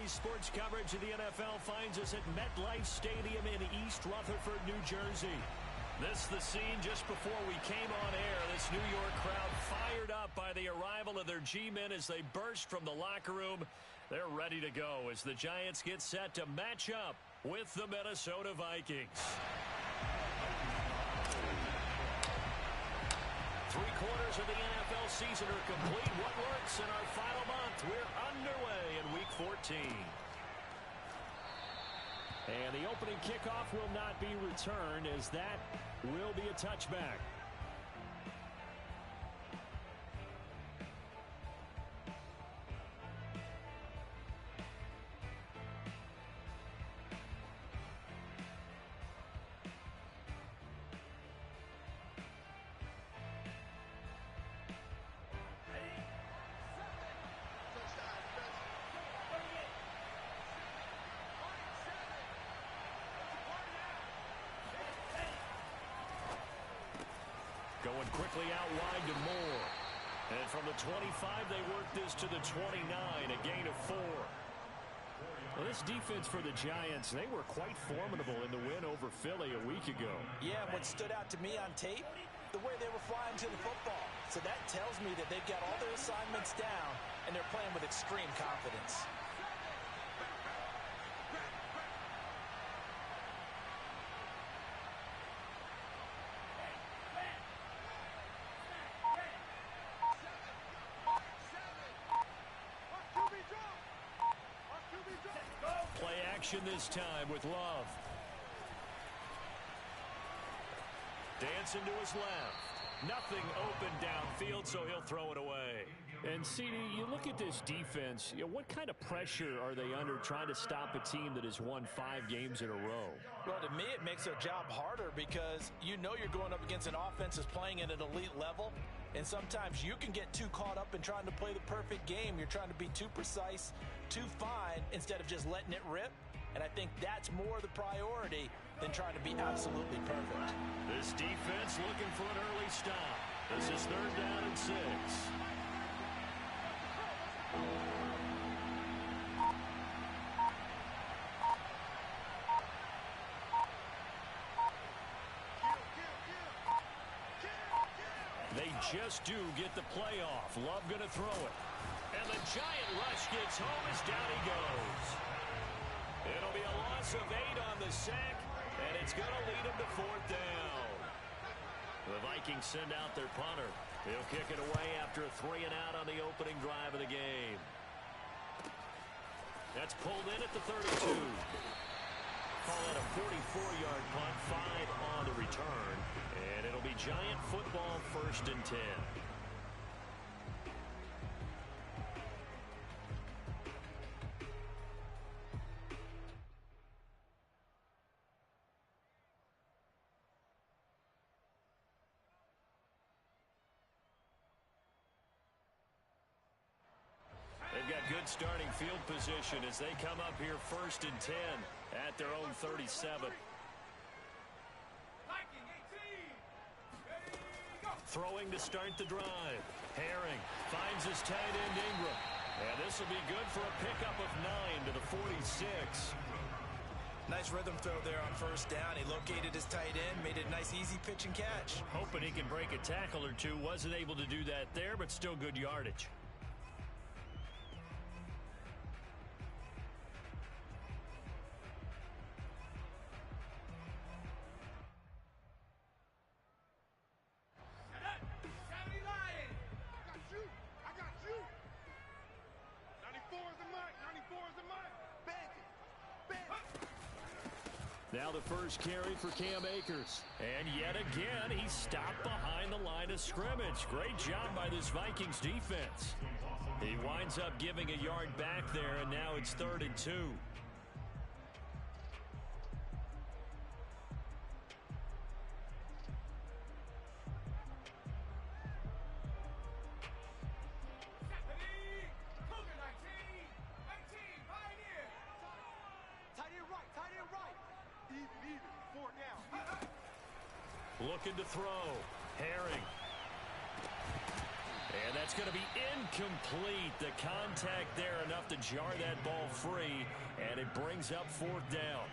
Today's sports coverage of the NFL finds us at MetLife Stadium in East Rutherford, New Jersey. This the scene just before we came on air. This New York crowd fired up by the arrival of their G-men as they burst from the locker room. They're ready to go as the Giants get set to match up with the Minnesota Vikings. 3/4 of the NFL season are complete. What works in our final month? We're underway in Week 14. And the opening kickoff will not be returned, as that will be a touchback. Going quickly out wide to Moore. And from the 25, they work this to the 29, a gain of 4. Well, this defense for the Giants, they were quite formidable in the win over Philly a week ago. Yeah, what stood out to me on tape, the way they were flying to the football. So that tells me that they've got all their assignments down, and they're playing with extreme confidence. Play action this time with Love. Dancing to his left. Nothing open downfield, so he'll throw it away. And, CD, you look at this defense, what kind of pressure are they under trying to stop a team that has won 5 games in a row? Well, to me, it makes their job harder because you know you're going up against an offense that's playing at an elite level, and sometimes you can get too caught up in trying to play the perfect game. You're trying to be too precise, too fine, instead of just letting it rip. And I think that's more the priority than trying to be absolutely perfect. This defense looking for an early stop. This is 3rd down and 6. They just do get the play off. Love going to throw it. And the giant rush gets home as down he goes. It'll be a loss of 8 on the sack, and it's going to lead them to 4th down. The Vikings send out their punter. He'll kick it away after a 3-and-out on the opening drive of the game. That's pulled in at the 32. Call it a 44-yard punt, 5 on the return, and it'll be Giant football 1st and 10. They've got good starting field position as they come up here 1st and 10 at their own 37. Throwing to start the drive. Herring finds his tight end Ingram. And this will be good for a pickup of 9 to the 46. Nice rhythm throw there on 1st down. He located his tight end, made it a nice easy pitch and catch. Hoping he can break a tackle or two. Wasn't able to do that there, but still good yardage. Now the first carry for Cam Akers. And yet again, he's stopped behind the line of scrimmage. Great job by this Vikings defense. He winds up giving a yard back there, and now it's 3rd and 2. Looking to throw. Herring. And that's going to be incomplete. The contact there enough to jar that ball free, and it brings up fourth down.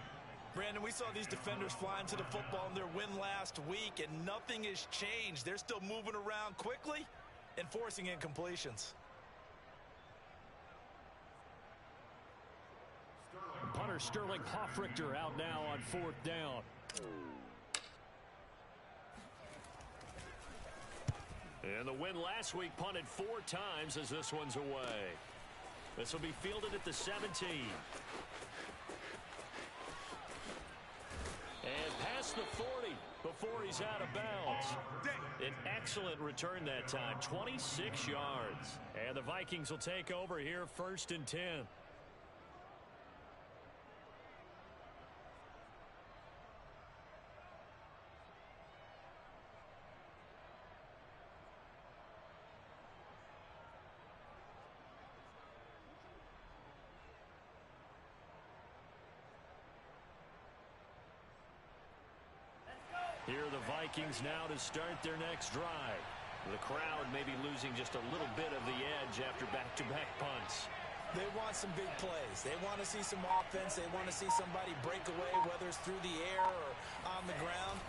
Brandon, we saw these defenders fly into the football in their win last week, and nothing has changed. They're still moving around quickly and forcing incompletions. Punter Sterling Hoffrichter out now on fourth down. And the win last week punted 4 times as this one's away. This will be fielded at the 17. And past the 40 before he's out of bounds. An excellent return that time, 26 yards. And the Vikings will take over here, 1st and 10. Here are the Vikings now to start their next drive. The crowd may be losing just a little bit of the edge after back-to-back punts. They want some big plays. They want to see some offense. They want to see somebody break away, whether it's through the air or on the ground.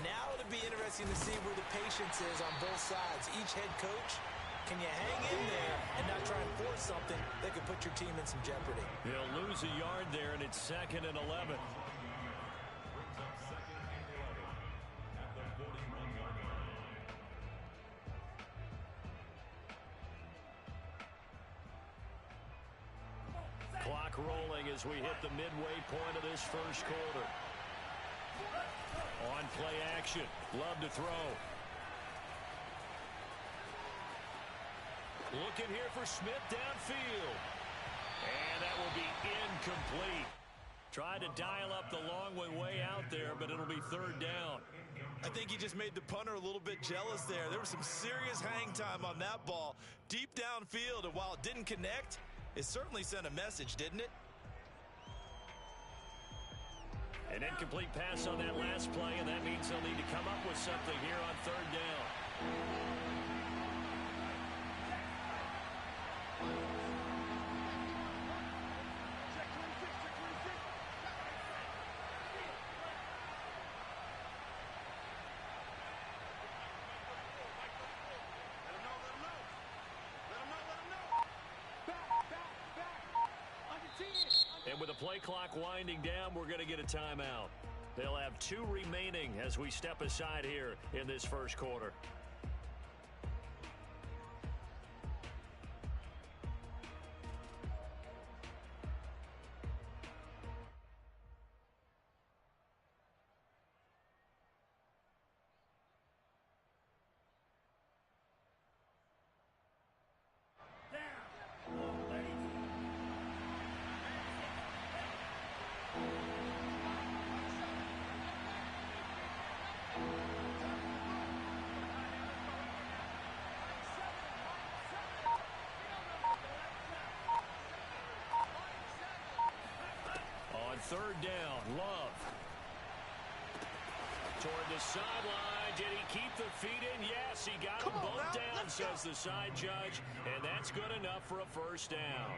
Now it'll be interesting to see where the patience is on both sides. Each head coach, can you hang in there and not try and force something that could put your team in some jeopardy? They'll lose a yard there, and it's 2nd and 11. Clock rolling as we hit the midway point of this first quarter. On play action. Love to throw. Looking here for Smith downfield. And that will be incomplete. Tried to dial up the long one way out there, but it'll be 3rd down. I think he just made the punter a little bit jealous there. There was some serious hang time on that ball. Deep downfield, and while it didn't connect, it certainly sent a message, didn't it? An incomplete pass on that last play, and that means they'll need to come up with something here on 3rd down. And with the play clock winding down, we're going to get a timeout. They'll have 2 remaining as we step aside here in this first quarter. On 3rd down, Love. Toward the sideline. Did he keep the feet in? Yes, he got them both down, says the side judge. And that's good enough for a 1st down.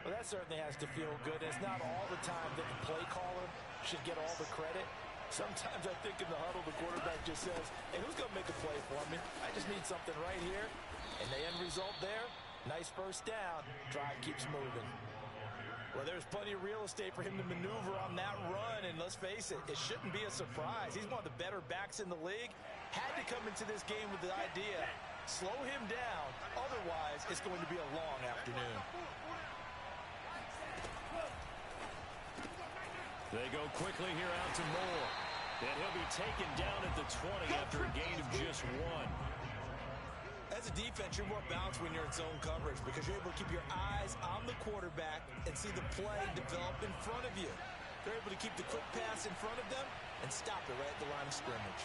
Well, that certainly has to feel good. It's not all the time that the play caller should get all the credit. Sometimes I think in the huddle, the quarterback just says, hey, who's going to make a play for me? I just need something right here. And the end result there, nice 1st down. Drive keeps moving. Well, there's plenty of real estate for him to maneuver on that run, and let's face it, it shouldn't be a surprise. He's one of the better backs in the league. Had to come into this game with the idea, slow him down, otherwise it's going to be a long afternoon. They go quickly here out to Moore, and he'll be taken down at the 20 after a gain of just 1. As a defense, you're more balanced when you're in zone coverage because you're able to keep your eyes on the quarterback and see the play develop in front of you. They're able to keep the quick pass in front of them and stop it right at the line of scrimmage.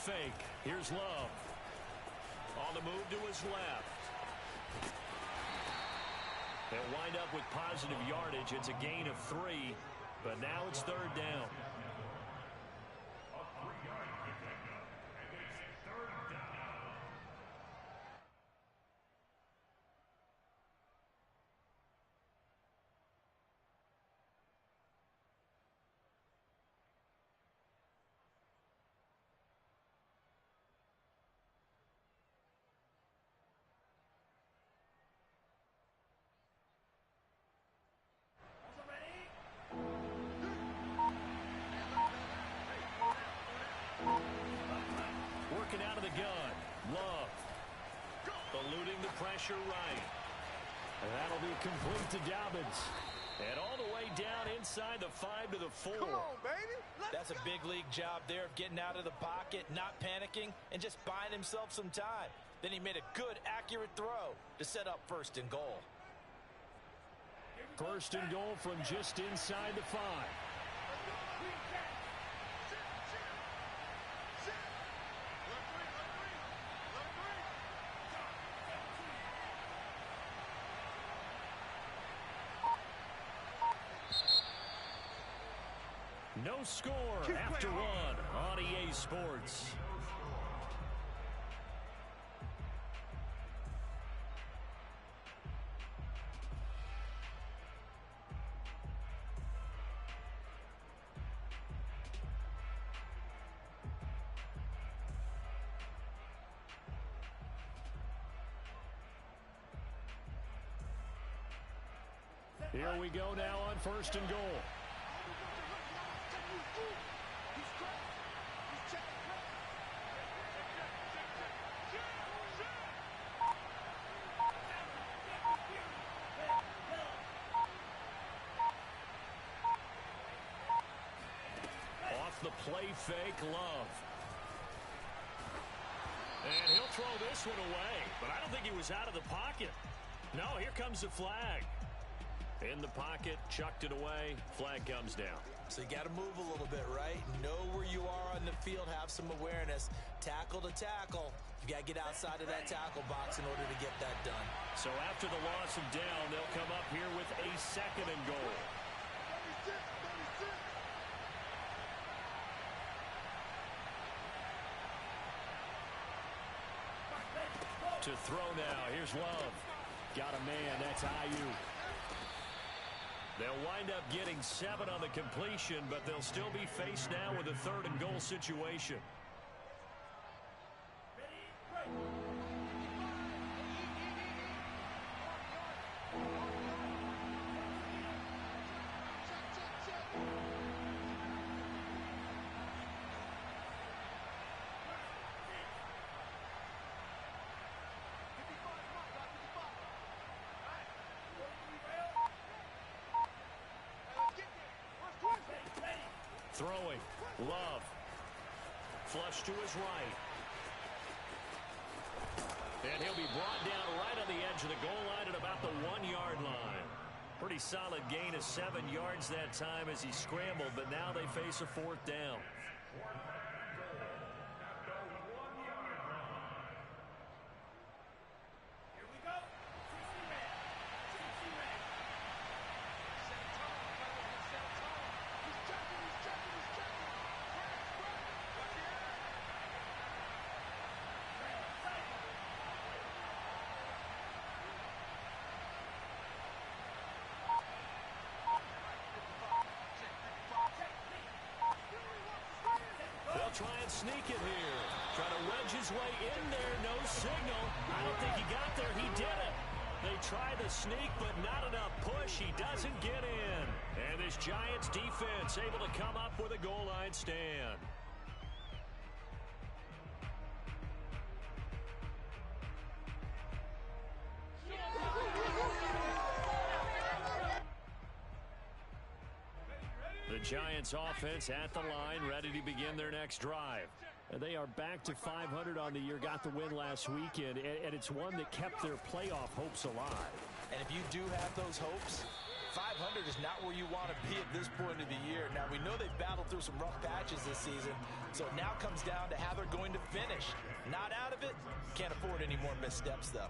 fake. Here's Love. On the move to his left. They'll wind up with positive yardage. It's a gain of 3, but now it's third down. Working out of the gun. Love. Eluding the pressure right. And that'll be complete to Dobbins. And all the way down inside the 5 to the 4. Come on, baby. That's a big league job there of getting out of the pocket, not panicking, and just buying himself some time. Then he made a good, accurate throw to set up 1st and goal. 1st and goal from just inside the 5. No score after 1 on EA Sports. Here we go now on 1st and goal. Off the play fake, Love. And he'll throw this one away, but I don't think he was out of the pocket. No, here comes the flag. In the pocket, chucked it away, flag comes down. So you got to move a little bit, right? Know where you are on the field, have some awareness. Tackle to tackle. You got to get outside of that tackle box in order to get that done. So after the loss of down, they'll come up here with a 2nd and goal. To throw now, here's Love. Got a man, that's IU. They'll wind up getting 7 on the completion, but they'll still be faced now with a 3rd and goal situation. Throwing. Love. Flush to his right. And he'll be brought down right on the edge of the goal line at about the 1-yard line. Pretty solid gain of 7 yards that time as he scrambled, but now they face a 4th down. Try and sneak it here. Try to wedge his way in there. No signal. I don't think he got there. He did it. They try the sneak, but not enough push. He doesn't get in. And this Giants defense able to come up with a goal line stand. The Giants offense at the line, ready to begin their next drive. And they are back to 500 on the year, got the win last weekend, and it's one that kept their playoff hopes alive. And if you do have those hopes, 500 is not where you want to be at this point of the year. Now, we know they've battled through some rough patches this season, so it now comes down to how they're going to finish. Not out of it. Can't afford any more missteps, though.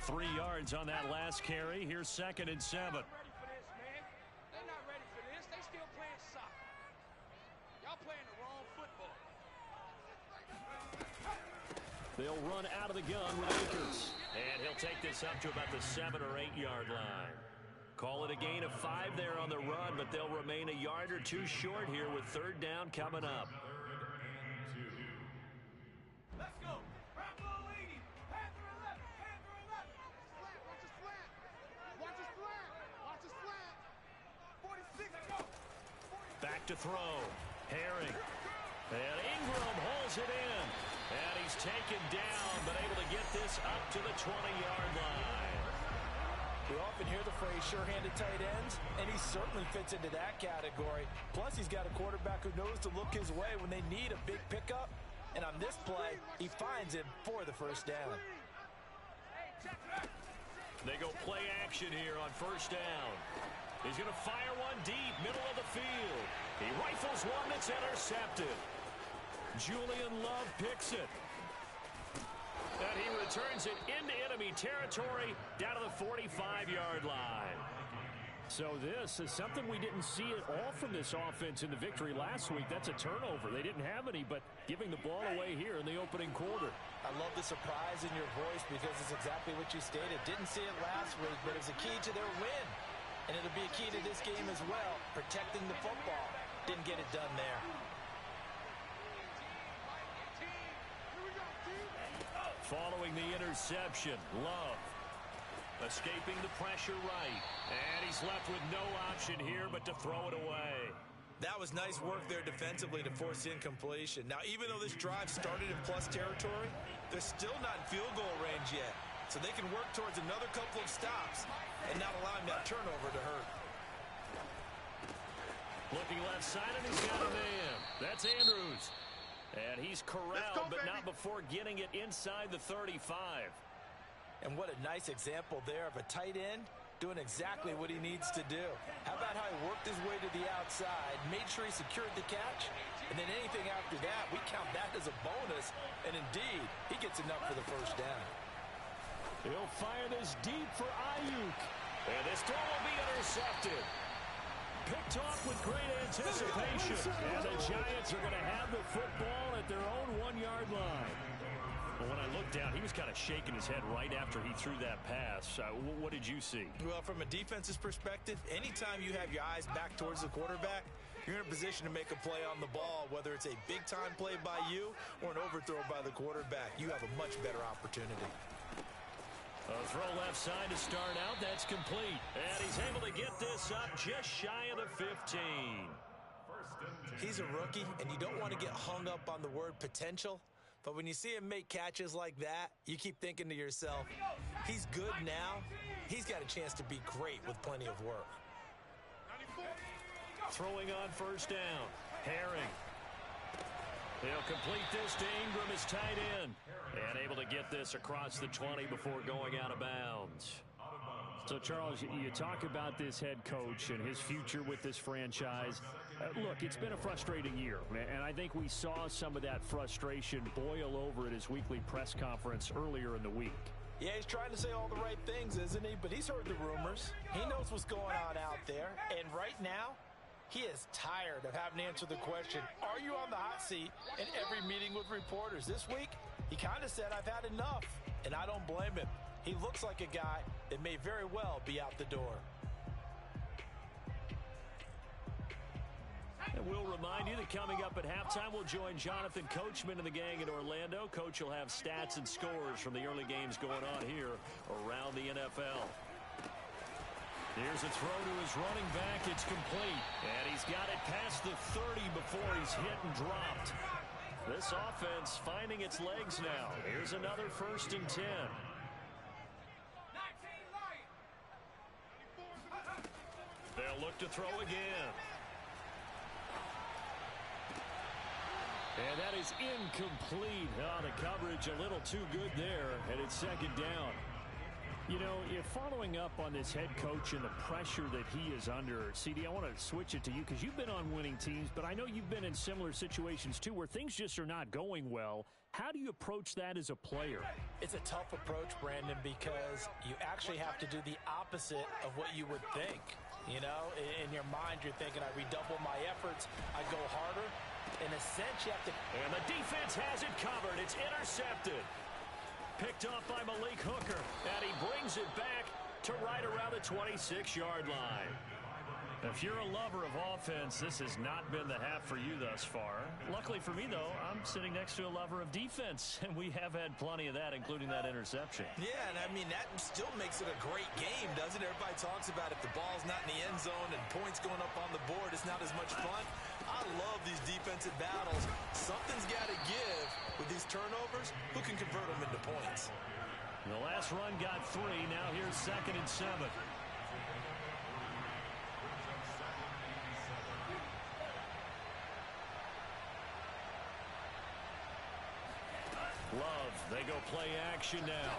Three yards on that last carry. Here's 2nd and 7. They're not ready for this. They still playing soccer. Y'all playing the wrong football. They'll run out of the gun with Akers. And he'll take this up to about the 7 or 8 yard line. Call it a gain of 5 there on the run, but they'll remain a yard or two short here with 3rd down coming up. Let's go. Back to throw. Herring. And Ingram holds it in. And he's taken down, but able to get this up to the 20-yard line. We often hear the phrase sure-handed tight ends, and he certainly fits into that category. Plus, he's got a quarterback who knows to look his way when they need a big pickup. And on this play, he finds him for the 1st down. They go play action here on 1st down. He's going to fire one deep, middle of the field. He rifles one that's intercepted. Julian Love picks it. And he returns it into enemy territory down to the 45-yard line. So this is something we didn't see at all from this offense in the victory last week. That's a turnover. They didn't have any, but giving the ball away here in the opening quarter. I love the surprise in your voice because it's exactly what you stated. Didn't see it last week, but it's a key to their win. And it'll be a key to this game as well, protecting the football. Didn't get it done there. Following the interception, Love escaping the pressure right. And he's left with no option here but to throw it away. That was nice work there defensively to force incompletion. Now, even though this drive started in plus territory, they're still not in field goal range yet. So they can work towards another couple of stops and not allowing that turnover to hurt. Looking left side, and he's got a man. That's Andrews. And he's corralled, but not before getting it inside the 35. And what a nice example there of a tight end doing exactly what he needs to do. How about how he worked his way to the outside, made sure he secured the catch, and then anything after that, we count that as a bonus. And indeed, he gets enough for the 1st down. He'll fire this deep for Ayuk. And this throw will be intercepted. Picked off with great anticipation. And the Giants are going to have the football at their own 1-yard line. Well, when I looked down, he was kind of shaking his head right after he threw that pass. What did you see? Well, from a defense's perspective, anytime you have your eyes back towards the quarterback, you're in a position to make a play on the ball, whether it's a big-time play by you or an overthrow by the quarterback. You have a much better opportunity. A throw left side to start out. That's complete. And he's able to get this up just shy of the 15. He's a rookie, and you don't want to get hung up on the word potential. But when you see him make catches like that, you keep thinking to yourself, he's good now. He's got a chance to be great with plenty of work. Throwing on 1st down. Herring. He'll complete this to Ingram, his tight end. And able to get this across the 20 before going out of bounds. So, Charles, you talk about this head coach and his future with this franchise. Look, it's been a frustrating year, and I think we saw some of that frustration boil over at his weekly press conference earlier in the week. Yeah, he's trying to say all the right things, isn't he? But he's heard the rumors. He knows what's going on out there. And right now, he is tired of having to answer the question, are you on the hot seat in every meeting with reporters? This week, he kind of said, I've had enough. And I don't blame him. He looks like a guy that may very well be out the door. And we'll remind you that coming up at halftime, we'll join Jonathan Coachman and the gang in Orlando. Coach will have stats and scores from the early games going on here around the NFL. Here's a throw to his running back. It's complete. And he's got it past the 30 before he's hit and dropped. This offense finding its legs now. Here's another 1st and 10. They'll They'll look to throw again. And that is incomplete. Oh, the coverage a little too good there, and it's second down. You know, if following up on this head coach and the pressure that he is under, CD, I want to switch it to you because you've been on winning teams, but I know you've been in similar situations too where things just are not going well. How do you approach that as a player? It's a tough approach, Brandon, because you actually have to do the opposite of what you would think. You know, in your mind, you're thinking, I redouble my efforts, I go harder. In a sense, you have to... And the defense has it covered. It's intercepted. Picked off by Malik Hooker, and he brings it back to right around the 26-yard line. If you're a lover of offense, this has not been the half for you thus far. Luckily for me, though, I'm sitting next to a lover of defense, and we have had plenty of that, including that interception. Yeah, and I mean, that still makes it a great game, doesn't it? Everybody talks about if the ball's not in the end zone and points going up on the board, it's not as much fun. I love these defensive battles. Something's got to give with these turnovers. Who can convert them into points? The last run got 3. Now here's 2nd and 7. Love, they go play action now.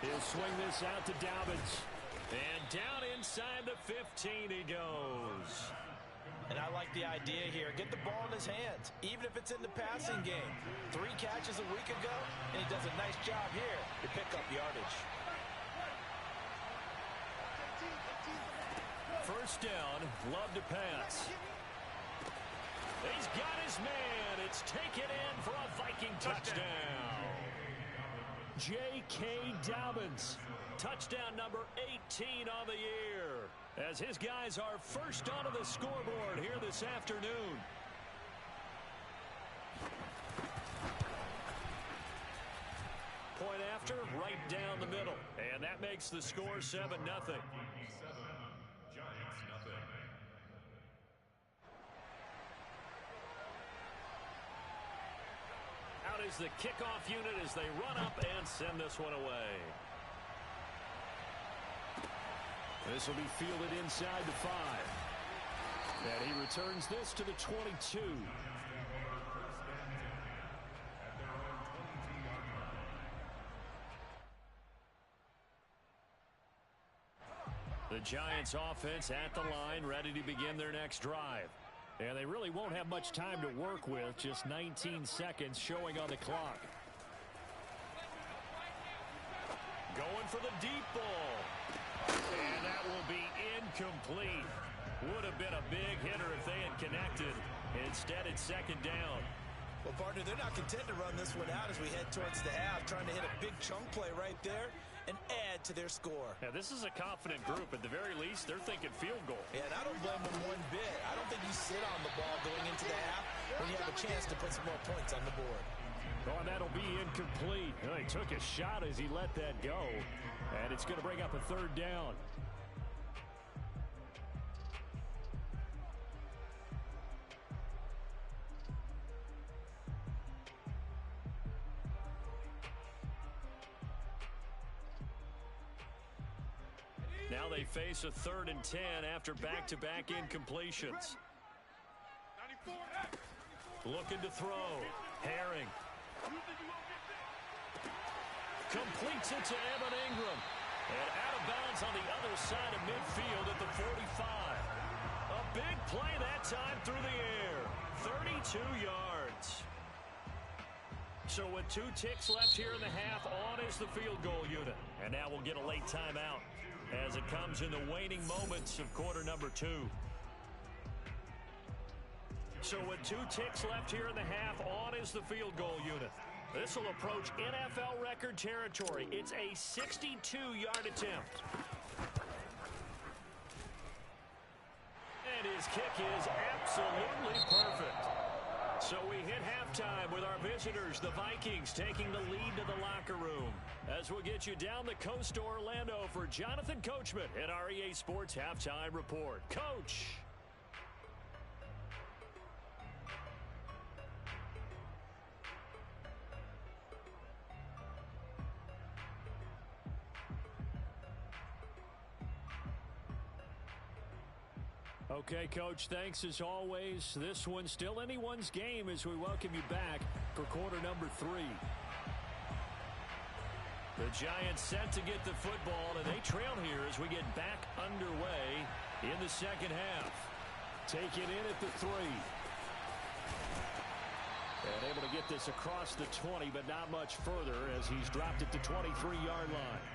He'll swing this out to Dobbins. And down inside the 15 he goes. And I like the idea here. Get the ball in his hands, even if it's in the passing game. 3 catches a week ago, and he does a nice job here to pick up yardage. First down, Love to pass. He's got his man. It's taken in for a Viking touchdown. J.K. Dobbins, touchdown number 18 on the year, as his guys are first onto the scoreboard here this afternoon. Point after, right down the middle. And that makes the score 7-0. Out is the kickoff unit as they run up and send this one away. This will be fielded inside the 5. And he returns this to the 22. The Giants offense at the line, ready to begin their next drive. And they really won't have much time to work with, just 19 seconds showing on the clock. Going for the deep ball. And that will be incomplete. Would have been a big hitter if they had connected. Instead, it's 2nd down. Well, partner, they're not content to run this one out as we head towards the half, trying to hit a big chunk play right there and add to their score. Now, this is a confident group. At the very least, they're thinking field goal. Yeah, and I don't blame them one bit. I don't think you sit on the ball going into the half when you have a chance to put some more points on the board. Oh, and that'll be incomplete. Well, he took a shot as he let that go, and it's going to bring up a 3rd down. Now they face a 3rd and 10 after back-to-back incompletions. Looking to throw. Herring. Completes it to Evan Ingram. And out of bounds on the other side of midfield at the 45. A big play that time through the air. 32 yards. So with 2 ticks left here in the half, on is the field goal unit. And now we'll get a late timeout as it comes in the waning moments of quarter number 2. So with 2 ticks left here in the half, on is the field goal unit. This will approach NFL record territory. It's a 62-yard attempt. And his kick is absolutely perfect. So we hit halftime with our visitors, the Vikings, taking the lead to the locker room. As we'll get you down the coast to Orlando for Jonathan Coachman at our EA Sports Halftime Report. Coach. Okay, Coach, thanks as always. This one's still anyone's game as we welcome you back for quarter number 3. The Giants set to get the football, and they trail here as we get back underway in the second half. Take it in at the 3. And able to get this across the 20, but not much further as he's dropped it to 23-yard line.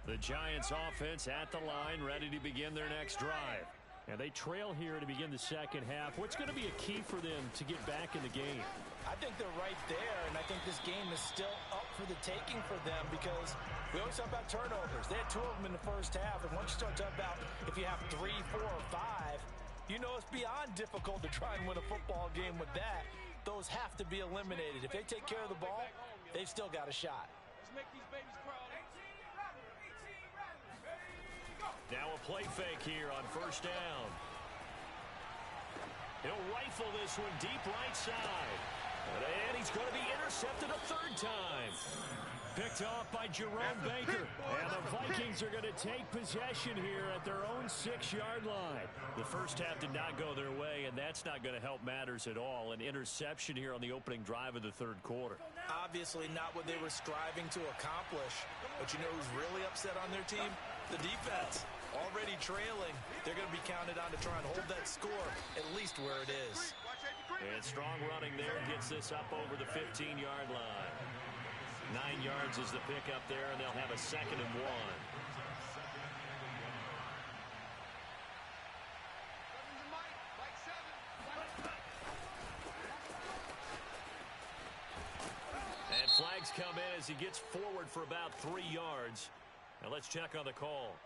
The Giants offense at the line, ready to begin their next drive. And they trail here to begin the second half. What's going to be a key for them to get back in the game? I think they're right there, and I think this game is still up for the taking for them because we always talk about turnovers. They had 2 of them in the first half, and once you start talking about if you have 3, 4, or 5, you know it's beyond difficult to try and win a football game with that. Those have to be eliminated. If they take care of the ball, they've still got a shot. Let's make these babies crawl. Now a play fake here on first down. He'll rifle this one deep right side. And he's going to be intercepted a 3rd time. Picked off by Jerome Baker. And the Vikings are going to take possession here at their own 6-yard line. The first half did not go their way, and that's not going to help matters at all. An interception here on the opening drive of the 3rd quarter. Obviously not what they were striving to accomplish. But you know who's really upset on their team? The defense. Already trailing. They're going to be counted on to try and hold that score at least where it is. And strong running there gets this up over the 15-yard line. 9 yards is the pickup there, and they'll have a 2nd and 1. And flags come in as he gets forward for about 3 yards. Now let's check on the call.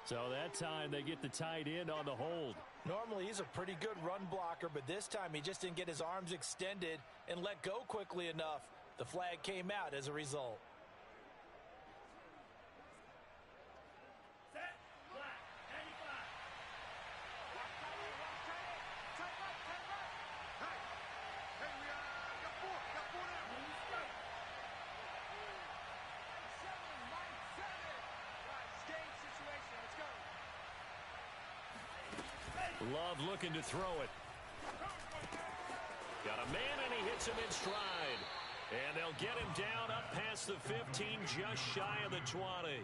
So that time they get the tight end on the hold. Normally he's a pretty good run blocker, but this time he just didn't get his arms extended and let go quickly enough. The flag came out as a result. Love looking to throw it. Got a man, and he hits him in stride. And they'll get him down up past the 15, just shy of the 20.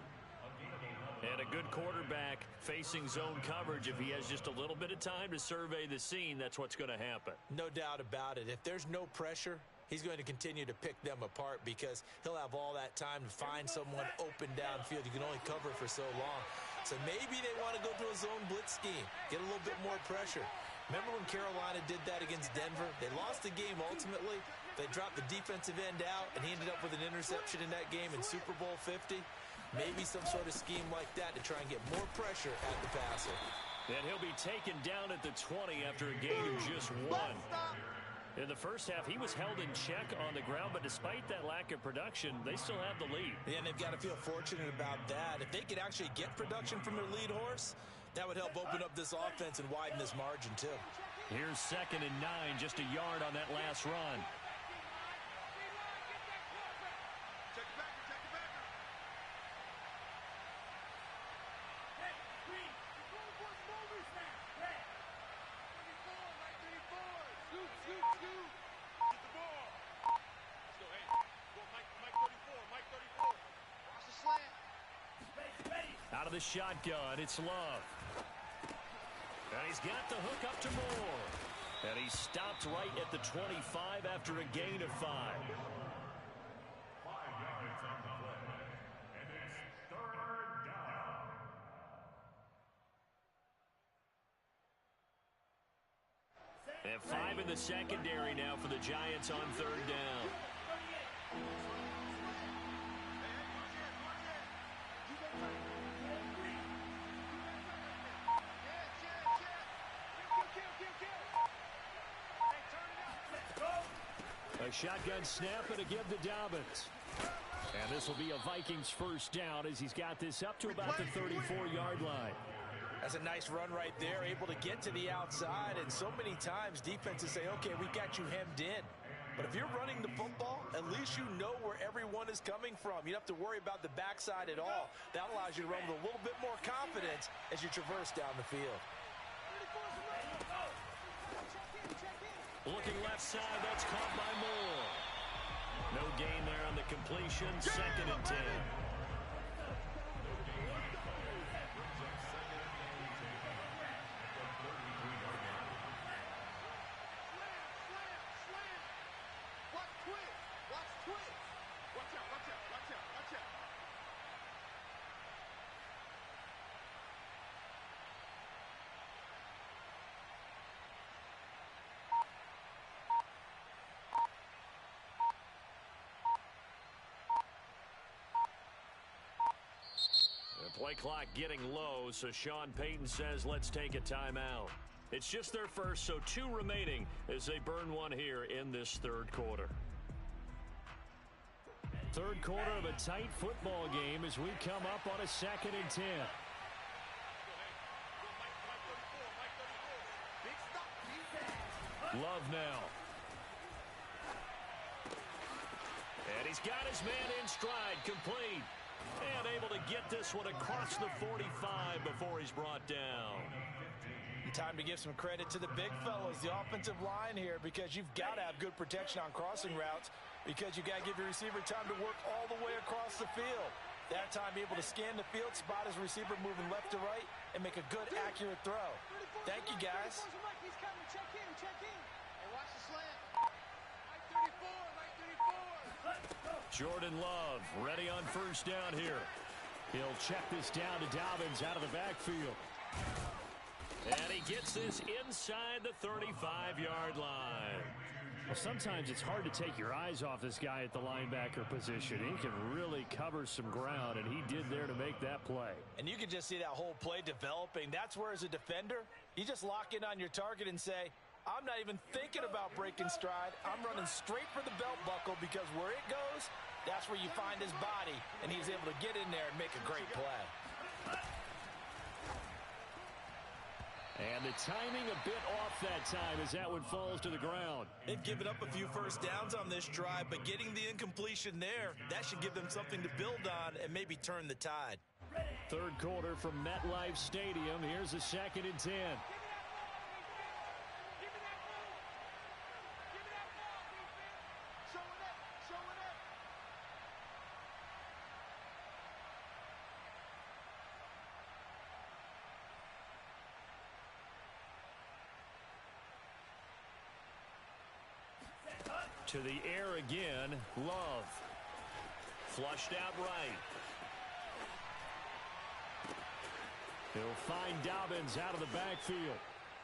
And a good quarterback facing zone coverage. If he has just a little bit of time to survey the scene, that's what's going to happen. No doubt about it. If there's no pressure, he's going to continue to pick them apart because he'll have all that time to find someone open downfield. You can only cover for so long. So maybe they want to go to a zone blitz scheme, get a little bit more pressure. Remember when Carolina did that against Denver? They lost the game ultimately. They dropped the defensive end out, and he ended up with an interception in that game in Super Bowl 50. Maybe some sort of scheme like that to try and get more pressure at the passer. And he'll be taken down at the 20 after a gain of just 1. In the first half, he was held in check on the ground, but despite that lack of production, they still have the lead. Yeah, and they've got to feel fortunate about that. If they could actually get production from their lead horse, that would help open up this offense and widen this margin, too. Here's 2nd and 9, just a yard on that last run. Out of the shotgun, it's Love. And he's got the hook up to Moore. And he stopped right at the 25 after a gain of 5. 5 yards on the play. And it's 3rd down. And 5 in the secondary now for the Giants on 3rd down. A shotgun snap and a give to Dobbins. And this will be a Vikings 1st down as he's got this up to about the 34-yard line. That's a nice run right there, able to get to the outside, and so many times defenses say, okay, we got you hemmed in. But if you're running the football, at least you know where everyone is coming from. You don't have to worry about the backside at all. That allows you to run with a little bit more confidence as you traverse down the field. Looking left side, that's caught by Moore. No gain there on the completion, 2nd and 10. The play clock getting low, so Sean Payton says let's take a timeout. It's just their first, so 2 remaining as they burn one here in this 3rd quarter. 3rd quarter of a tight football game as we come up on a 2nd and 10. Love now. And he's got his man in stride, complete. And able to get this one across the 45 before he's brought down. Time to give some credit to the big fellas, the offensive line here, because you've got to have good protection on crossing routes, because you've got to give your receiver time to work all the way across the field. That time, be able to scan the field, spot his receiver moving left to right, and make a good, accurate throw. Thank you, guys. He's coming. Check in. Hey, watch the slant. Right 34. Jordan Love ready on 1st down here. He'll check this down to Dobbins out of the backfield. And he gets this inside the 35-yard line. Well, sometimes it's hard to take your eyes off this guy at the linebacker position. He can really cover some ground, and he did there to make that play. And you can just see that whole play developing. That's where, as a defender, you just lock in on your target and say, I'm not even thinking about breaking stride. I'm running straight for the belt buckle, because where it goes, that's where you find his body, and he's able to get in there and make a great play. And the timing a bit off that time as that one falls to the ground. They've given up a few first downs on this drive, but getting the incompletion there, that should give them something to build on and maybe turn the tide. 3rd quarter from MetLife Stadium. Here's a 2nd and 10. To the air again, Love. Flushed out right. He'll find Dobbins out of the backfield.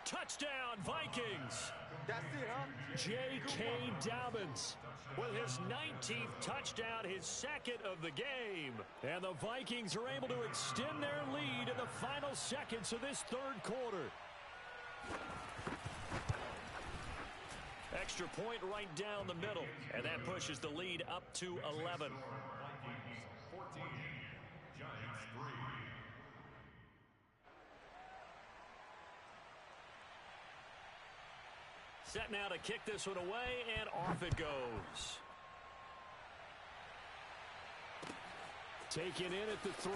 Touchdown, Vikings. That's it, huh? J.K. Dobbins with his 19th touchdown, his 2nd of the game. And the Vikings are able to extend their lead in the final seconds of this 3rd quarter. Extra point right down the middle, and that pushes the lead up to 11. 14, Giants 3. Set now to kick this one away, and off it goes. Taken in at the 3.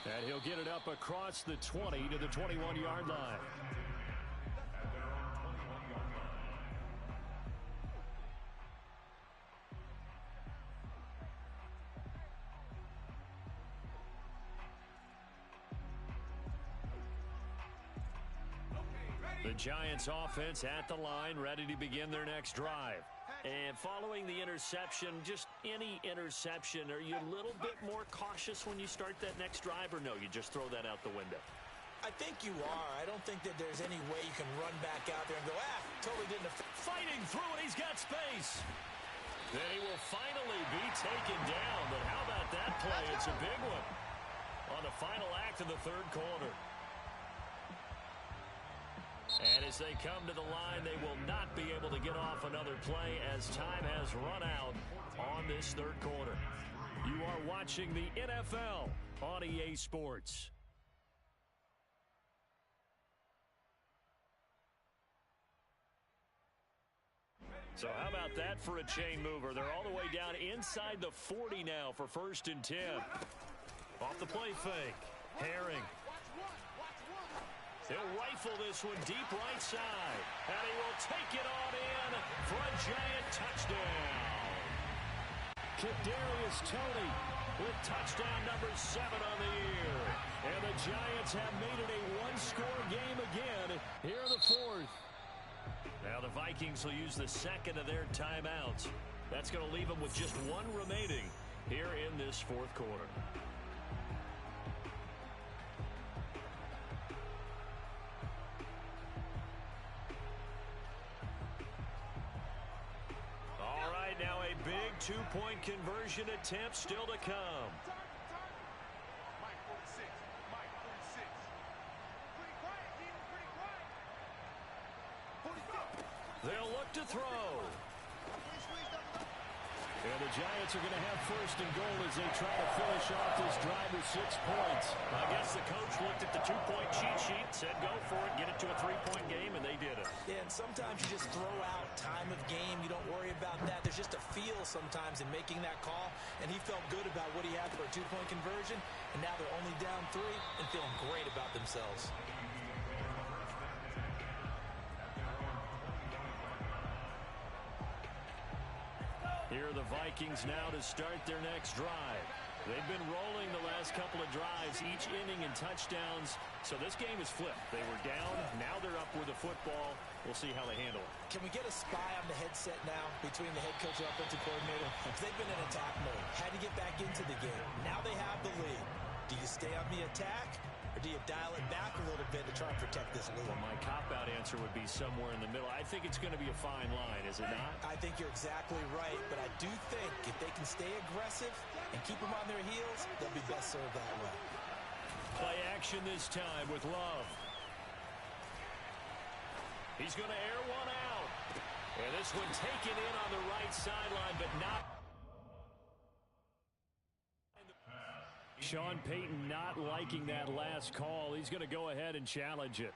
And he'll get it up across the 20 to the 21-yard line. The Giants offense at the line, ready to begin their next drive. And following the interception, just any interception, are you a little bit more cautious when you start that next drive, or no, you just throw that out the window? I think you are. I don't think that there's any way you can run back out there and go, totally didn't affect. Fighting through it, he's got space. Then he will finally be taken down, but how about that play? It's a big one on the final act of the 3rd quarter. And as they come to the line, they will not be able to get off another play as time has run out on this 3rd quarter. You are watching the NFL on EA Sports. So how about that for a chain mover? They're all the way down inside the 40 now for 1st and 10. Off the play fake. Herring. He'll rifle this one deep right side. And he will take it on in for a Giant touchdown. Kadarius Toney with touchdown number 7 on the year. And the Giants have made it a one-score game again here in the 4th. Now the Vikings will use the 2nd of their timeouts. That's going to leave them with just 1 remaining here in this 4th quarter. All right, now a big 2-point conversion attempt still to come. They'll look to throw. And the Giants are going to have 1st and goal as they try to finish off this drive with 6 points. I guess the coach looked at the 2-point cheat sheet, said go for it, get it to a 3-point game, and they did it. Yeah, and sometimes you just throw out time of game. You don't worry about that. There's just a feel sometimes in making that call, and he felt good about what he had for a 2-point conversion, and now they're only down 3 and feeling great about themselves. Here are the Vikings now to start their next drive. They've been rolling the last couple of drives, each inning in touchdowns. So this game is flipped. They were down. Now they're up with the football. We'll see how they handle it. Can we get a spy on the headset now between the head coach and offensive coordinator? They've been in attack mode. Had to get back into the game. Now they have the lead. Do you stay on the attack, or do you dial it back a little bit to try and protect this lead? Well, my cop-out answer would be somewhere in the middle. I think it's going to be a fine line, is it not? I think you're exactly right, but I do think if they can stay aggressive and keep them on their heels, they'll be best served that way. Play action this time with Love. He's going to air one out. And this one taken in on the right sideline, but not. Sean Payton not liking that last call. He's going to go ahead and challenge it.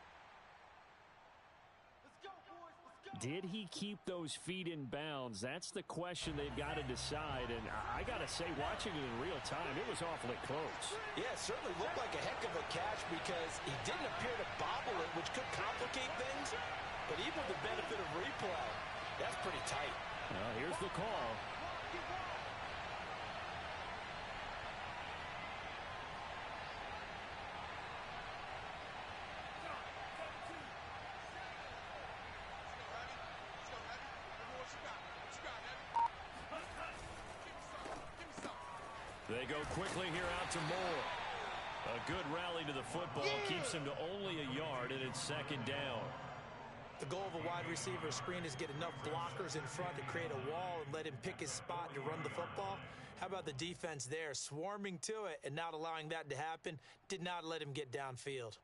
Did he keep those feet in bounds? That's the question they've got to decide. And I got to say, watching it in real time, it was awfully close. Yeah, it certainly looked like a heck of a catch because he didn't appear to bobble it, which could complicate things. But even with the benefit of replay, that's pretty tight. Here's the call. They go quickly here out to Moore. A good rally to the football keeps him to only a yard, and it's 2nd down. The goal of a wide receiver screen is get enough blockers in front to create a wall and let him pick his spot to run the football. How about the defense there, swarming to it and not allowing that to happen? Did not let him get downfield.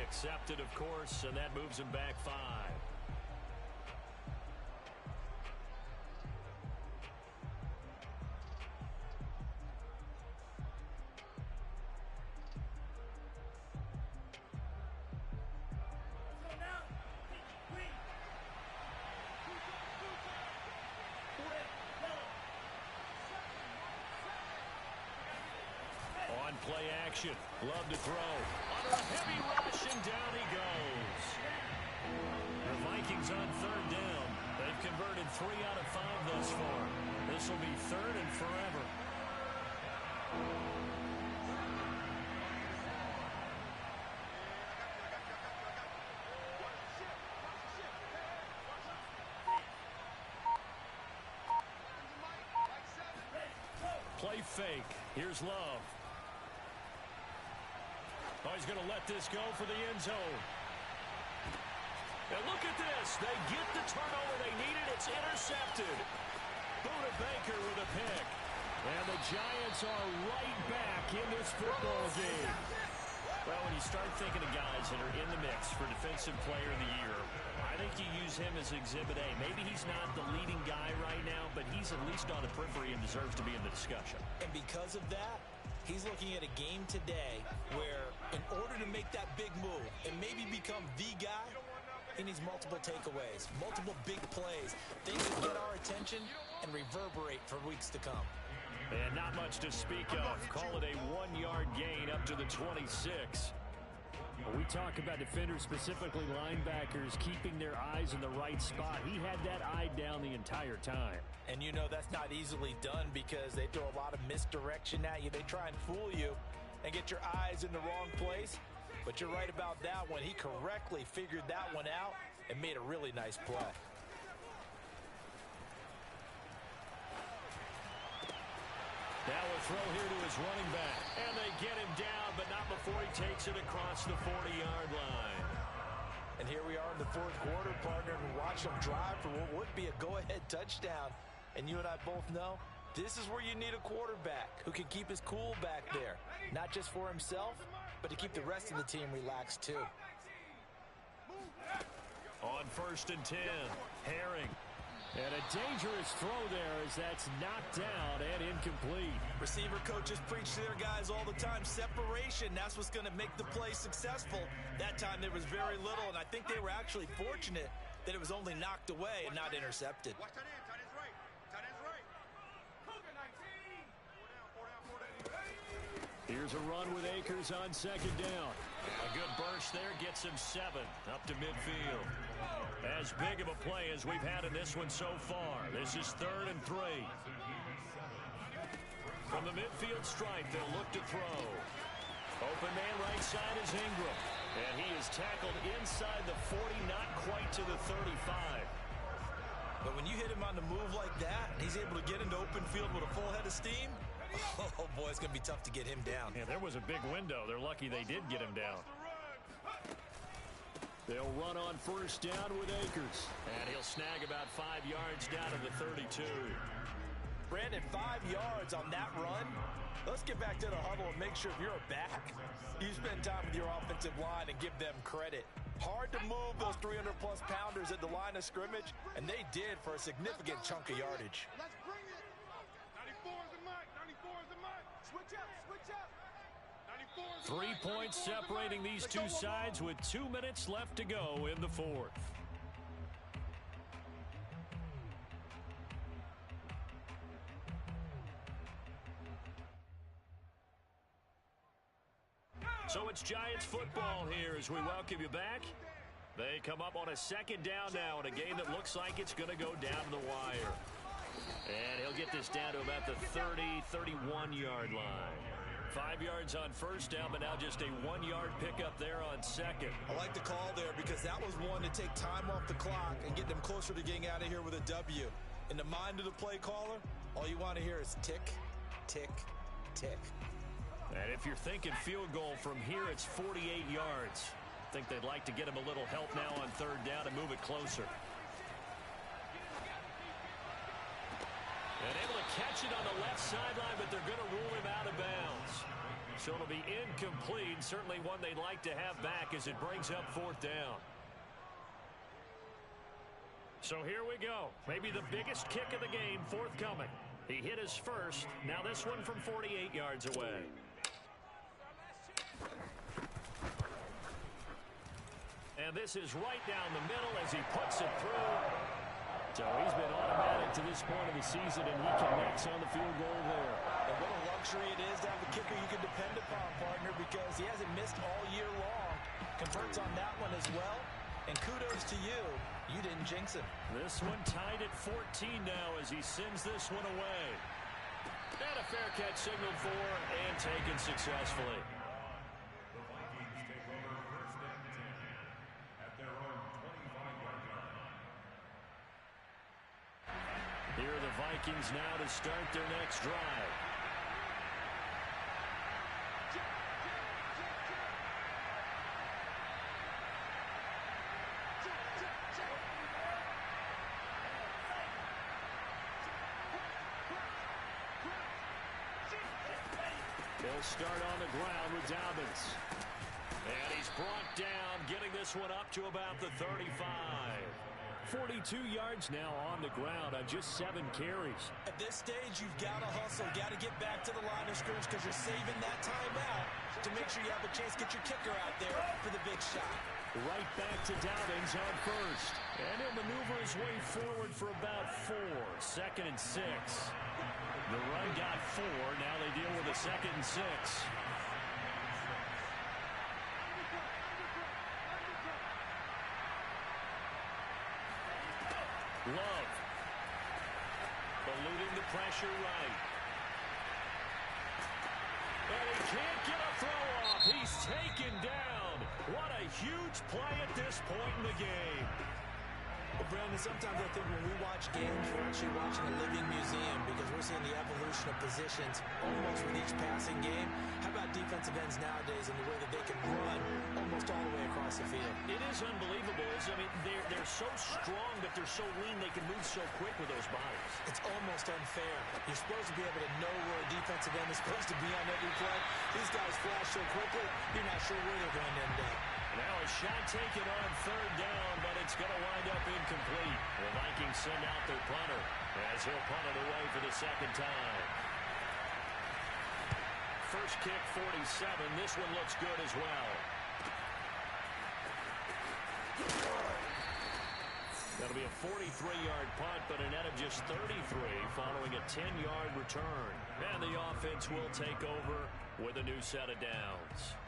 Accepted, of course, and that moves him back 5. On play action, Love to throw. Under a heavy rush, and down he goes. The Vikings on 3rd down. They've converted 3 out of 5 thus far. This will be 3rd and forever. Play fake. Here's Love. Oh, he's going to let this go for the end zone. And look at this. They get the turnover they needed. It's intercepted. Buda Baker with a pick. And the Giants are right back in this football game. Well, when you start thinking of guys that are in the mix for Defensive Player of the Year, I think you use him as Exhibit A. Maybe he's not the leading guy right now, but he's at least on the periphery and deserves to be in the discussion. And because of that, he's looking at a game today where in order to make that big move and maybe become the guy, he needs multiple takeaways, multiple big plays, things that get our attention and reverberate for weeks to come. And not much to speak of. Call it a 1-yard gain up to the 26. When we talk about defenders, specifically linebackers, keeping their eyes in the right spot. He had that eye down the entire time. And you know that's not easily done because they throw a lot of misdirection at you. They try and fool you and get your eyes in the wrong place. But you're right about that one. He correctly figured that one out and made a really nice play. Now a throw here to his running back. And they get him down, but not before he takes it across the 40-yard line. And here we are in the fourth quarter, partner, and watch them drive for what would be a go-ahead touchdown. And you and I both know this is where you need a quarterback who can keep his cool back there. Not just for himself, but to keep the rest of the team relaxed too. On 1st and 10, Herring. And a dangerous throw there as that's knocked down and incomplete. Receiver coaches preach to their guys all the time. Separation, that's what's going to make the play successful. That time there was very little, and I think they were actually fortunate that it was only knocked away and not intercepted. Watch that in. Tight end's right. Tight end's right. Cougar 19. Here's a run with Akers on 2nd down. A good burst there gets him 7 up to midfield. As big of a play as we've had in this one so far. This is 3rd and 3. From the midfield stripe, they'll look to throw. Open man right side is Ingram. And he is tackled inside the 40, not quite to the 35. But when you hit him on the move like that, and he's able to get into open field with a full head of steam, oh boy, it's going to be tough to get him down. Yeah, there was a big window. They're lucky they did get him down. They'll run on 1st down with Akers. And he'll snag about 5 yards down to the 32. Brandon, 5 yards on that run. Let's get back to the huddle and make sure if you're a back, you spend time with your offensive line and give them credit. Hard to move those 300-plus pounders at the line of scrimmage, and they did for a significant chunk of yardage. Let's bring it. 94 is the mic. 94 is the mic. Switch up. Switch up. 3 points separating these two sides with 2 minutes left to go in the 4th. So it's Giants football here as we welcome you back. They come up on a 2nd down now in a game that looks like it's going to go down to the wire. And he'll get this down to about the 30, 31-yard line. 5 yards on 1st down, but now just a 1-yard pickup there on 2nd. I like the call there because that was one to take time off the clock and get them closer to getting out of here with a W. In the mind of the play caller, all you want to hear is tick, tick, tick. And if you're thinking field goal from here, it's 48 yards. I think they'd like to get him a little help now on 3rd down and move it closer. And able to catch it on the left sideline, but they're going to rule him out of bounds. So it'll be incomplete. Certainly one they'd like to have back as it brings up 4th down. So here we go. Maybe the biggest kick of the game forthcoming. He hit his first. Now this one from 48 yards away. And this is right down the middle as he puts it through. So he's been automatic to this point of the season, and he connects on the field goal there. And what a luxury it is to have a kicker you can depend upon, partner, because he hasn't missed all year long. Converts on that one as well. And kudos to you. You didn't jinx him. This one tied at 14 now as he sends this one away. And a fair catch signaled for and taken successfully. The Vikings take over 1st and 10 at their own 25-yard line. Here are the Vikings now to start their next drive. They'll start on the ground with Dobbins. And he's brought down, getting this one up to about the 35. 42 yards now on the ground on just 7 carries. At this stage, you've got to hustle, got to get back to the line of scrimmage because you're saving that timeout to make sure you have a chance to get your kicker out there for the big shot. Right back to Dobbins on first. And he'll maneuver his way forward for about 4. 2nd and 6. The run got 4. Now they deal with a 2nd and 6. Love. Eluding the pressure right. And he can't get a throw off. He's taken down. What a huge play at this point in the game. Well, Brandon, sometimes I think when we watch games, we're actually watching a living museum because we're seeing the evolution of positions almost with each passing game. How about defensive ends nowadays and the way that they can run almost all the way across the field? It is unbelievable. I mean, they're so strong, but they're so lean. They can move so quick with those bodies. It's almost unfair. You're supposed to be able to know where a defensive end is supposed to be on every play. These guys flash so quickly, you're not sure where they're going to end up. Now a shot taken on 3rd down, but it's going to wind up incomplete. The Vikings send out their punter as he'll punt it away for the 2nd time. First kick, 47. This one looks good as well. That'll be a 43-yard punt, but a net of just 33 following a 10-yard return. And the offense will take over with a new set of downs.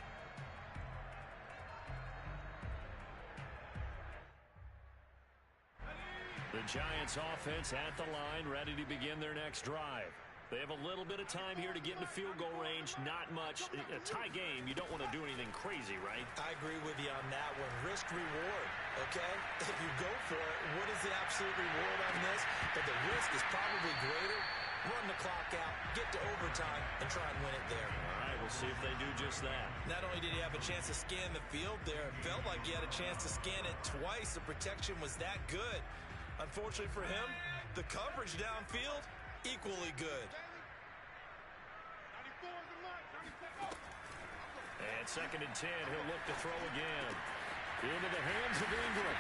The Giants offense at the line, ready to begin their next drive. They have a little bit of time here to get into field goal range. Not much. A tie game, you don't want to do anything crazy, right? I agree with you on that one. Risk reward, okay? If you go for it, what is the absolute reward on this? But the risk is probably greater. Run the clock out, get to overtime, and try and win it there. All right, we'll see if they do just that. Not only did he have a chance to scan the field there, it felt like he had a chance to scan it twice. The protection was that good. Unfortunately for him, the coverage downfield, equally good. And 2nd and 10, he'll look to throw again. Into the hands of Ingram.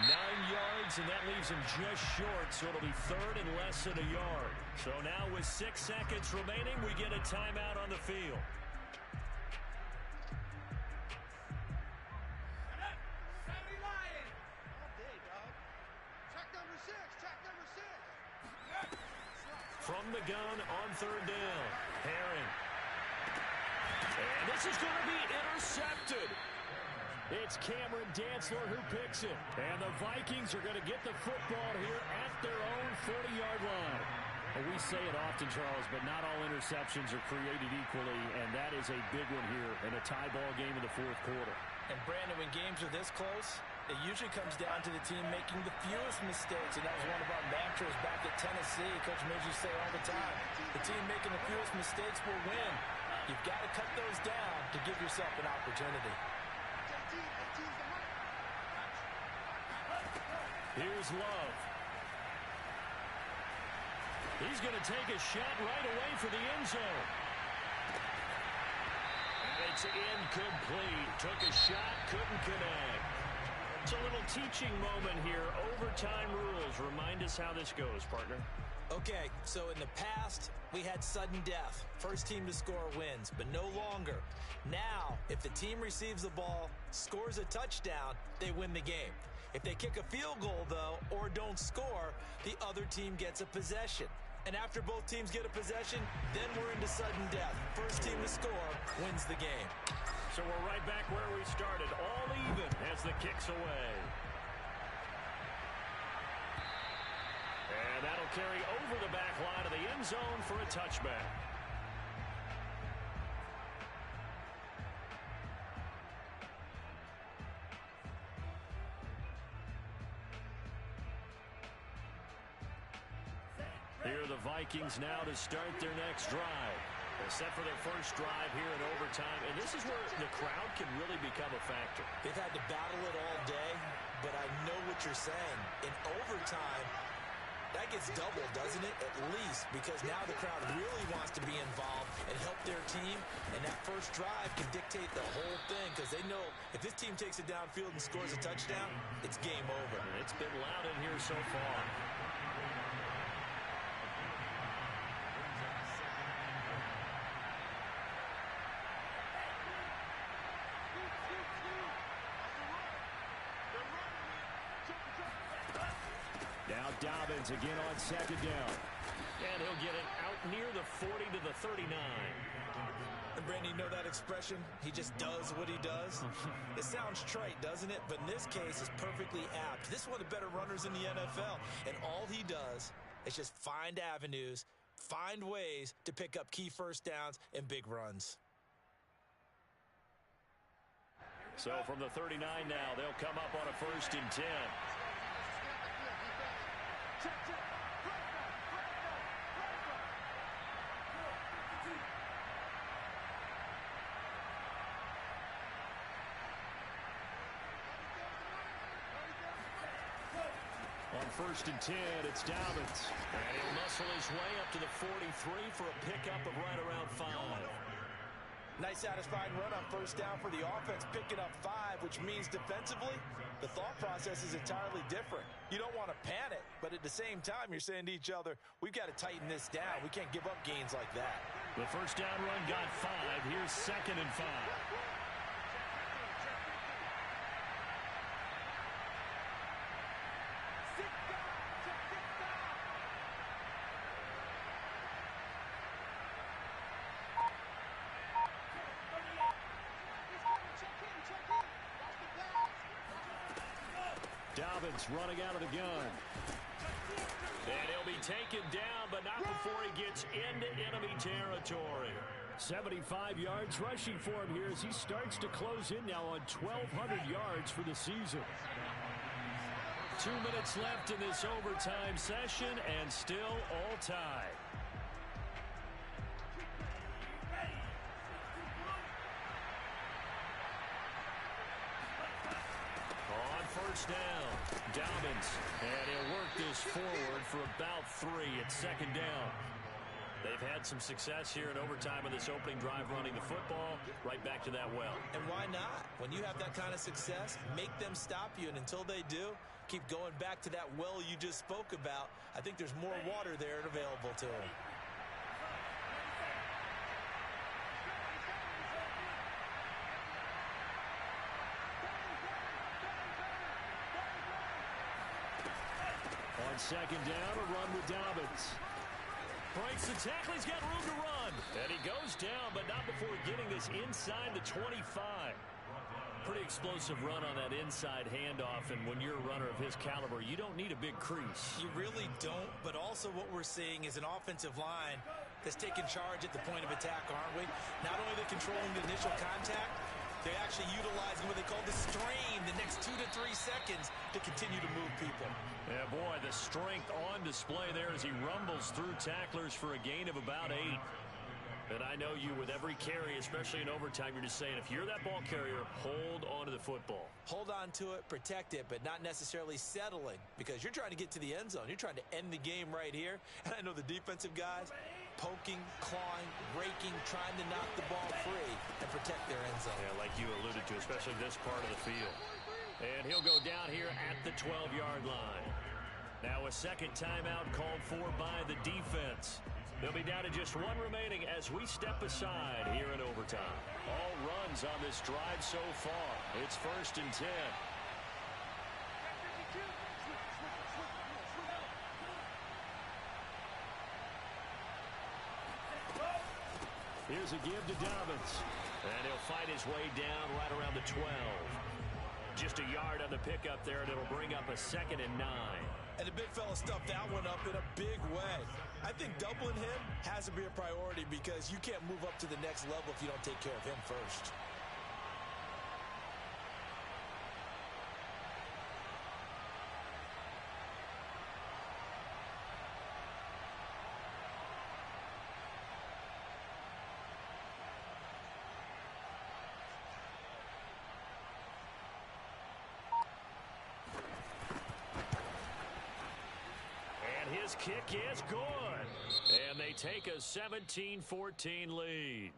9 yards, and that leaves him just short, so it'll be 3rd and less than a yard. So now with 6 seconds remaining, we get a timeout on the field. From the gun on 3rd down. Herring. And this is going to be intercepted. It's Cameron Dantzler who picks it. And the Vikings are going to get the football here at their own 40-yard line. Well, we say it often, Charles, but not all interceptions are created equally, and that is a big one here in a tie ball game in the 4th quarter. And Brandon, when games are this close, it usually comes down to the team making the fewest mistakes, and that was one of our mantras back at Tennessee. Coach Midge used to say all the time, the team making the fewest mistakes will win. You've got to cut those down to give yourself an opportunity. Here's Love. He's going to take a shot right away for the end zone. And it's incomplete. Took a shot, couldn't connect. It's a little teaching moment here. Overtime rules. Remind us how this goes, partner. Okay, so in the past, we had sudden death. First team to score wins, but no longer. Now, if the team receives the ball, scores a touchdown, they win the game. If they kick a field goal, though, or don't score, the other team gets a possession. And after both teams get a possession, then we're into sudden death. First team to score wins the game. So we're right back where we started, all even as the kick's away. And that'll carry over the back line of the end zone for a touchback. Here are the Vikings now to start their next drive. They're set for their first drive here in overtime, and this is where the crowd can really become a factor. They've had to battle it all day, but I know what you're saying. In overtime, That gets doubled, doesn't it? At least, because now the crowd really wants to be involved and help their team, and that first drive can dictate the whole thing because they know if this team takes it downfield and scores a touchdown, it's game over. It's been loud in here so far. Now Dobbins again on second down. And he'll get it out near the 40 to the 39. And Brandon, you know that expression? He just does what he does. It sounds trite, doesn't it? But in this case, it's perfectly apt. This is one of the better runners in the NFL. And all he does is just find avenues, find ways to pick up key first downs and big runs. So from the 39 now, they'll come up on a 1st and 10. On 1st and 10, it's Dobbins. And he'll muscle his way up to the 43 for a pickup of right around 5. Nice satisfying run on 1st down for the offense, picking up 5, which means defensively, the thought process is entirely different. You don't want to panic, but at the same time, you're saying to each other, we've got to tighten this down. We can't give up gains like that. The 1st down run got 5. Here's 2nd and 5. Dobbins running out of the gun. And he'll be taken down, but not before he gets into enemy territory. 75 yards rushing for him here as he starts to close in now on 1,200 yards for the season. 2 minutes left in this overtime session, and still all tied. On 1st down, Dobbins, and he'll work this forward for about 3 at 2nd down. They've had some success here in overtime of this opening drive running the football right back to that well. And why not? When you have that kind of success, make them stop you, and until they do, keep going back to that well you just spoke about. I think there's more water there available to them. On 2nd down, a run with Dobbins. Breaks the tackle. He's got room to run. And he goes down, but not before getting this inside the 25. Pretty explosive run on that inside handoff, and when you're a runner of his caliber, you don't need a big crease. You really don't, but also what we're seeing is an offensive line that's taking charge at the point of attack, aren't we? Not only are they controlling the initial contact, they're actually utilizing what they call the strain the next 2 to 3 seconds to continue to move people. Yeah, boy, the strength on display there as he rumbles through tacklers for a gain of about 8. And I know you, with every carry, especially in overtime, you're just saying, if you're that ball carrier, hold on to the football. Hold on to it, protect it, but not necessarily settling, because you're trying to get to the end zone. You're trying to end the game right here. And I know the defensive guys poking, clawing, raking, trying to knock the ball free and protect their end zone. Yeah, like you alluded to, especially this part of the field. And he'll go down here at the 12-yard line. Now a second timeout called for by the defense. They'll be down to just 1 remaining as we step aside here in overtime. All runs on this drive so far. It's 1st and 10. Here's a give to Dobbins. And he'll fight his way down right around the 12. Just a yard on the pickup there, and it'll bring up a 2nd and 9. And the big fella stuffed that one up in a big way. I think doubling him has to be a priority because you can't move up to the next level if you don't take care of him first. This kick is good. And they take a 17-14 lead.